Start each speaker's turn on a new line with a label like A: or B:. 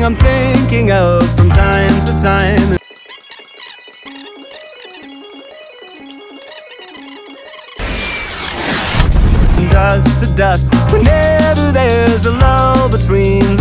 A: I'm thinking of from time to time. Dust to dust, whenever there's a lull between